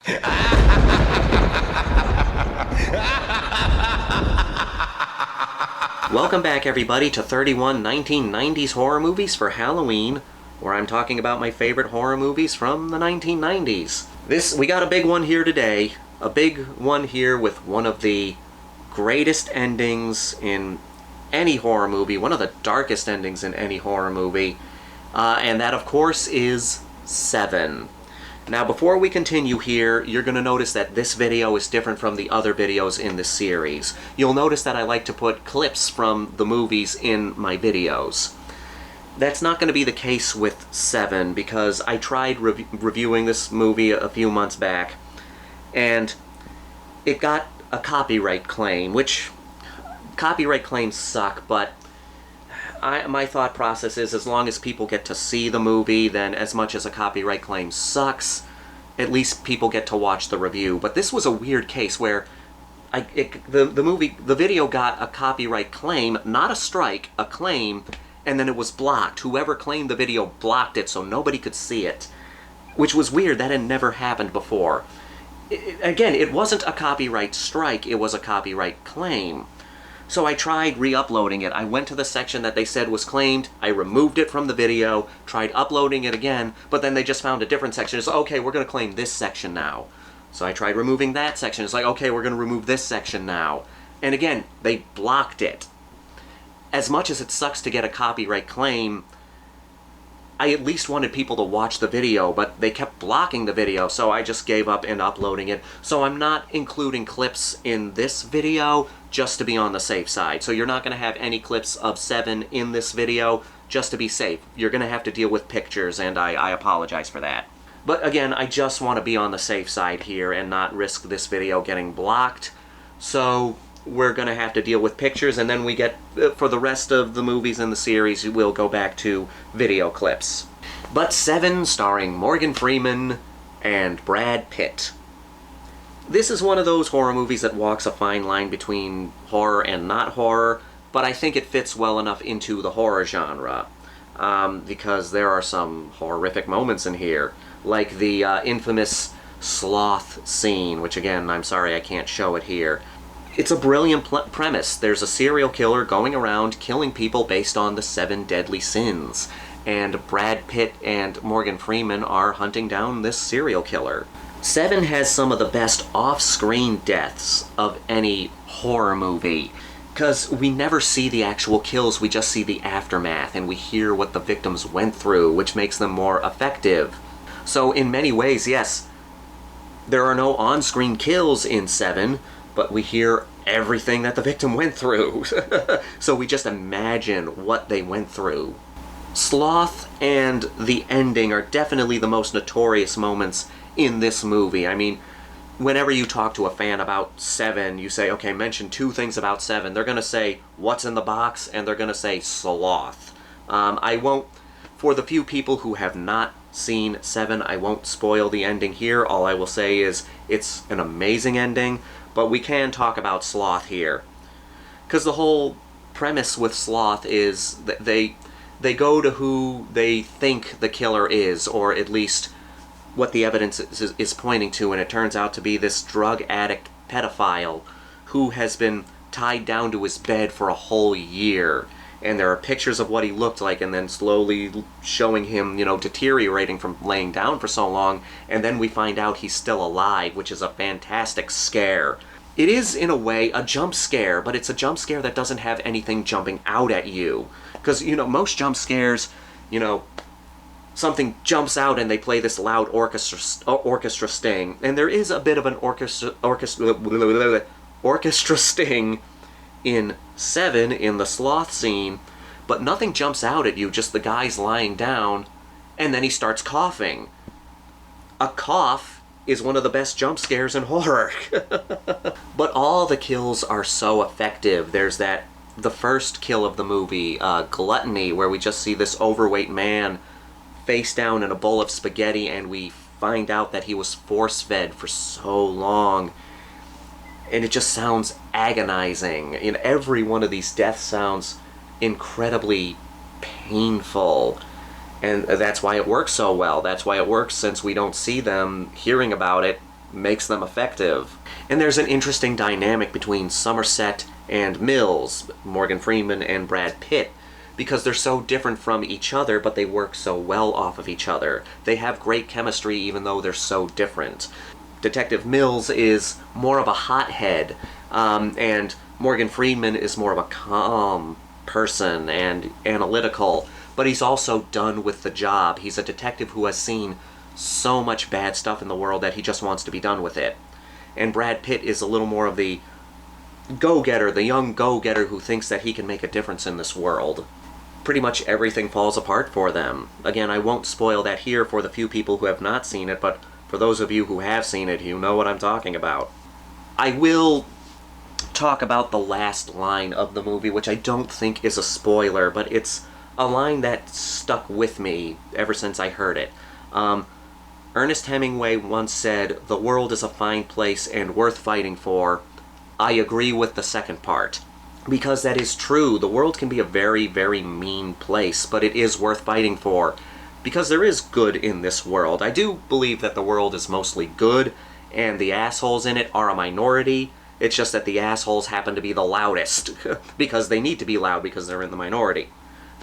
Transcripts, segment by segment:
Welcome back, everybody, to 31 1990s horror movies for Halloween, where I'm talking about my favorite horror movies from the 1990s. We got a big one here today. A big one here with one of the greatest endings in any horror movie, one of the darkest endings in any horror movie, and that, of course, is Seven. Now, before we continue here, you're going to notice that this video is different from the other videos in this series. You'll notice that I like to put clips from the movies in my videos. That's not going to be the case with Seven, because I tried reviewing this movie a few months back, and it got a copyright claim, which copyright claims suck, but my thought process is as long as people get to see the movie, then as much as a copyright claim sucks, at least people get to watch the review. But this was a weird case where the video got a copyright claim, not a strike, a claim, and then it was blocked. Whoever claimed the video blocked it so nobody could see it, which was weird. That had never happened before. Again, it wasn't a copyright strike, it was a copyright claim. So I tried re-uploading it. I went to the section that they said was claimed, I removed it from the video, tried uploading it again, but then they just found a different section. It's like, okay, we're going to claim this section now. So I tried removing that section. It's like, okay, we're going to remove this section now. And again, they blocked it. As much as it sucks to get a copyright claim, I at least wanted people to watch the video, but they kept blocking the video, so I just gave up in uploading it. So I'm not including clips in this video just to be on the safe side. So you're not going to have any clips of Seven in this video just to be safe. You're going to have to deal with pictures, and I apologize for that. But again, I just want to be on the safe side here and not risk this video getting blocked. So we're going to have to deal with pictures, and then we get, for the rest of the movies in the series, we'll go back to video clips. But Seven, starring Morgan Freeman and Brad Pitt. This is one of those horror movies that walks a fine line between horror and not horror, but I think it fits well enough into the horror genre, because there are some horrific moments in here, like the infamous sloth scene, which again, I'm sorry I can't show it here. It's a brilliant premise. There's a serial killer going around killing people based on the 7 deadly sins, and Brad Pitt and Morgan Freeman are hunting down this serial killer. Seven has some of the best off-screen deaths of any horror movie, because we never see the actual kills, we just see the aftermath, and we hear what the victims went through, which makes them more effective. So in many ways, yes, there are no on-screen kills in Seven, but we hear everything that the victim went through. So we just imagine what they went through. Sloth and the ending are definitely the most notorious moments in this movie. I mean, whenever you talk to a fan about Seven, you say, okay, mention 2 things about Seven. They're going to say, what's in the box? And they're going to say, sloth. I won't, for the few people who have not seen Seven, I won't spoil the ending here. All I will say is, it's an amazing ending. But we can talk about Sloth here, because the whole premise with Sloth is that they go to who they think the killer is, or at least what the evidence is pointing to, and it turns out to be this drug addict pedophile who has been tied down to his bed for a whole year. And there are pictures of what he looked like, and then slowly showing him, deteriorating from laying down for so long, and then we find out he's still alive, which is a fantastic scare. It is, in a way, a jump scare, but it's a jump scare that doesn't have anything jumping out at you. Because, most jump scares, something jumps out and they play this loud orchestra sting, and there is a bit of an orchestra sting in Seven, in the sloth scene, but nothing jumps out at you, just the guy's lying down, and then he starts coughing. A cough is one of the best jump scares in horror. But all the kills are so effective. There's the first kill of the movie, Gluttony, where we just see this overweight man face down in a bowl of spaghetti, and we find out that he was force-fed for so long. And it just sounds agonizing. Every one of these deaths sounds incredibly painful. And that's why it works so well. That's why it works, since we don't see them. Hearing about it makes them effective. And there's an interesting dynamic between Somerset and Mills, Morgan Freeman and Brad Pitt, because they're so different from each other, but they work so well off of each other. They have great chemistry even though they're so different. Detective Mills is more of a hothead, and Morgan Freeman is more of a calm person and analytical, but he's also done with the job. He's a detective who has seen so much bad stuff in the world that he just wants to be done with it. And Brad Pitt is a little more of the go-getter, the young go-getter who thinks that he can make a difference in this world. Pretty much everything falls apart for them. Again, I won't spoil that here for the few people who have not seen it, but for those of you who have seen it, you know what I'm talking about. I will talk about the last line of the movie, which I don't think is a spoiler, but it's a line that stuck with me ever since I heard it. Ernest Hemingway once said, "The world is a fine place and worth fighting for." I agree with the second part. Because that is true. The world can be a very, very mean place, but it is worth fighting for. Because there is good in this world. I do believe that the world is mostly good, and the assholes in it are a minority. It's just that the assholes happen to be the loudest, because they need to be loud because they're in the minority.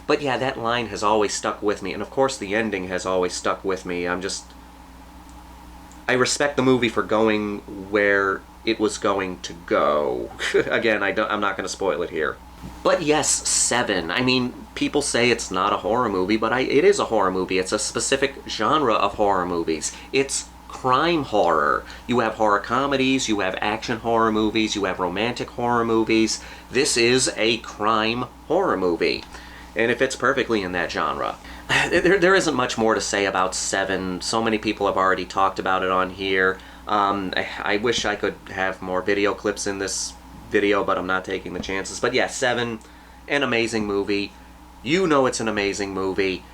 But yeah, that line has always stuck with me, and of course the ending has always stuck with me. I respect the movie for going where it was going to go. Again, I'm not going to spoil it here. But yes, Seven. I mean, people say it's not a horror movie, but it is a horror movie. It's a specific genre of horror movies. It's crime horror. You have horror comedies, you have action horror movies, you have romantic horror movies. This is a crime horror movie, and it fits perfectly in that genre. There isn't much more to say about Seven. So many people have already talked about it on here. I wish I could have more video clips in this video, but I'm not taking the chances. But yeah, Seven, an amazing movie. You know it's an amazing movie.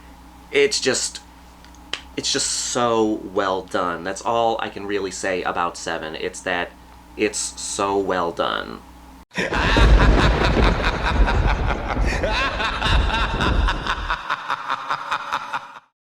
It's just so well done. That's all I can really say about Seven. It's that it's so well done.